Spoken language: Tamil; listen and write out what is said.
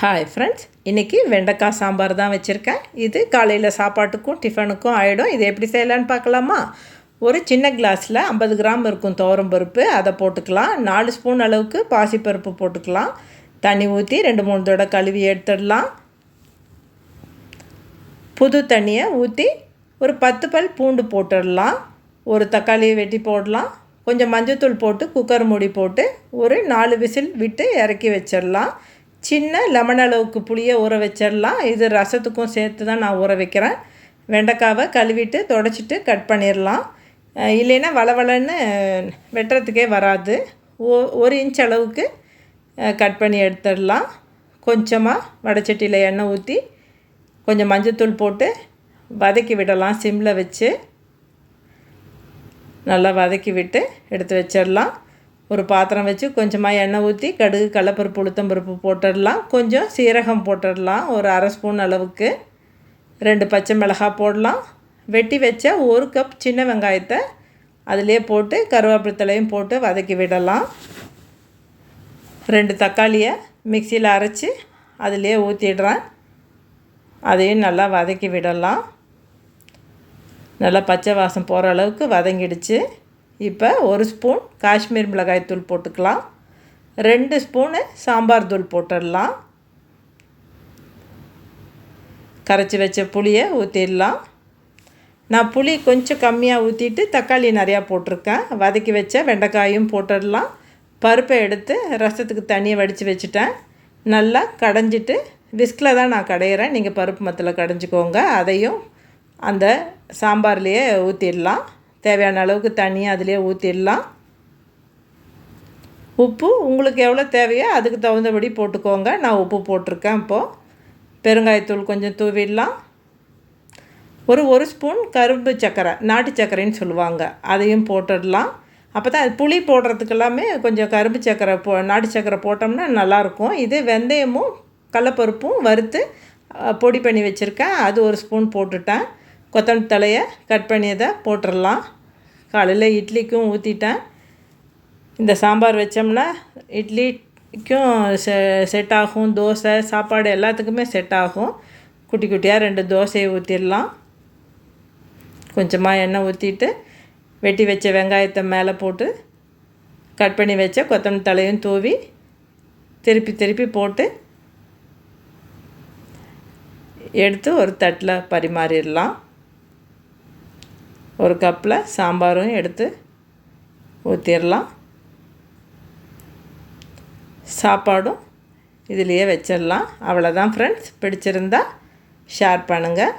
ஹாய் ஃப்ரெண்ட்ஸ், இன்றைக்கி வெண்டைக்காய் சாம்பார் தான் வச்சுருக்கேன். இது காலையில் சாப்பாட்டுக்கும் டிஃபனுக்கும் ஆகிடும். இது எப்படி செய்யலான்னு பார்க்கலாமா? ஒரு சின்ன கிளாஸில் 50 கிராம் இருக்கும் துவரம் பருப்பு, அதை போட்டுக்கலாம். 4 ஸ்பூன் அளவுக்கு பாசிப்பருப்பு போட்டுக்கலாம். தண்ணி ஊற்றி 2-3 தடவை கழுவி எடுத்துடலாம். புது தண்ணியை ஊற்றி ஒரு 10 பல் பூண்டு போட்டுடலாம். ஒரு தக்காளியை வெட்டி போடலாம். கொஞ்சம் மஞ்சத்தூள் போட்டு குக்கர் மூடி போட்டு ஒரு 4 விசில் விட்டு இறக்கி வச்சிடலாம். சின்ன லெமன் அளவுக்கு புளியை ஊற வச்சிடலாம். இது ரசத்துக்கும் சேர்த்து தான் நான் ஊற வைக்கிறேன். வெண்டைக்காவை கழுவிட்டு தொடச்சிட்டு கட் பண்ணிடலாம். இல்லைன்னா வளவளன்னு வெட்டுறதுக்கே வராது. 1 இன்ச் அளவுக்கு கட் பண்ணி எடுத்துடலாம். கொஞ்சமாக வடைச்சட்டியில் எண்ணெய் ஊற்றி கொஞ்சம் மஞ்சத்தூள் போட்டு வதக்கி விடலாம். சிம்மில் வச்சு நல்லா வதக்கி விட்டு எடுத்து வச்சிடலாம். ஒரு பாத்திரம் வச்சு கொஞ்சமாக எண்ணெய் ஊற்றி கடுகு, கடலைப்பருப்பு, உளுத்தம்பருப்பு போட்டுடலாம். கொஞ்சம் சீரகம் போட்டுடலாம். ஒரு 1/2 ஸ்பூன் அளவுக்கு. 2 பச்சை மிளகாய் போடலாம். வெட்டி வச்ச 1 கப் சின்ன வெங்காயத்தை அதிலே போட்டு கருவேப்பிலை தலையும் போட்டு வதக்கி விடலாம். 2 தக்காளியை மிக்சியில் அரைச்சி அதிலே ஊற்றிடுறேன். அதையும் நல்லா வதக்கி விடலாம். நல்லா பச்சை வாசம் போகிற அளவுக்கு வதங்கிடுச்சு. இப்போ 1 ஸ்பூன் காஷ்மீர் மிளகாய் தூள் போட்டுக்கலாம். 2 ஸ்பூனு சாம்பார் தூள் போட்டுடலாம். கரைச்சி வச்ச புளியை ஊற்றிடலாம். நான் புளி கொஞ்சம் கம்மியாக ஊற்றிட்டு தக்காளி நிறையா போட்டிருக்கேன். வதக்கி வச்ச வெண்டைக்காயும் போட்டுடலாம். பருப்பை எடுத்து ரசத்துக்கு தண்ணியை வடித்து வச்சுட்டேன். நல்லா கடைஞ்சிட்டு விஸ்கில் தான் நான் கடையிறேன். நீங்கள் பருப்பு மத்தில் கடைஞ்சிக்கோங்க. அதையும் அந்த சாம்பார்லேயே ஊற்றிடலாம். தேவையான அளவுக்கு தண்ணியை அதிலே ஊற்றிடலாம். உப்பு உங்களுக்கு எவ்வளோ தேவையோ அதுக்கு தகுந்தபடி போட்டுக்கோங்க. நான் உப்பு போட்டிருக்கேன். இப்போது பெருங்காயத்தூள் கொஞ்சம் தூவிடலாம். ஒரு ஸ்பூன் கரும்பு சர்க்கரை, நாட்டு சர்க்கரைன்னு சொல்லுவாங்க, அதையும் போட்டுடலாம். அப்போ தான் அது புளி போடுறதுக்கெல்லாமே கொஞ்சம் கரும்பு சர்க்கரை நாட்டு சர்க்கரை போட்டோம்னா நல்லாயிருக்கும். இது வெந்தயமும் கடலைப்பருப்பும் வறுத்து பொடி பண்ணி வச்சுருக்கேன். அது 1 ஸ்பூன் போட்டுட்டேன். கொத்தமல்லி தலையை கட் பண்ணியதை போட்டுடலாம். காலையில் இட்லிக்கும் ஊற்றிட்டேன். இந்த சாம்பார் வச்சோம்னா இட்லிக்கும் செட் ஆகும். தோசை, சாப்பாடு எல்லாத்துக்குமே செட் ஆகும். குட்டி குட்டியாக 2 தோசையை ஊற்றிடலாம். கொஞ்சமாக எண்ணெய் ஊற்றிட்டு வெட்டி வச்ச வெங்காயத்தை மேலே போட்டு கட் பண்ணி வச்ச கொத்தமல்லி தலையும் தூவி திருப்பி திருப்பி போட்டு எடுத்து ஒரு தட்டில் பரிமாறிடலாம். ஒரு கப்பில் சாம்பாரும் எடுத்து ஊற்றிடலாம். சாப்பாடும் இதிலையே வச்சிடலாம். அவ்வளோதான் ஃப்ரெண்ட்ஸ். பிடிச்சிருந்தா ஷேர் பண்ணுங்கள்.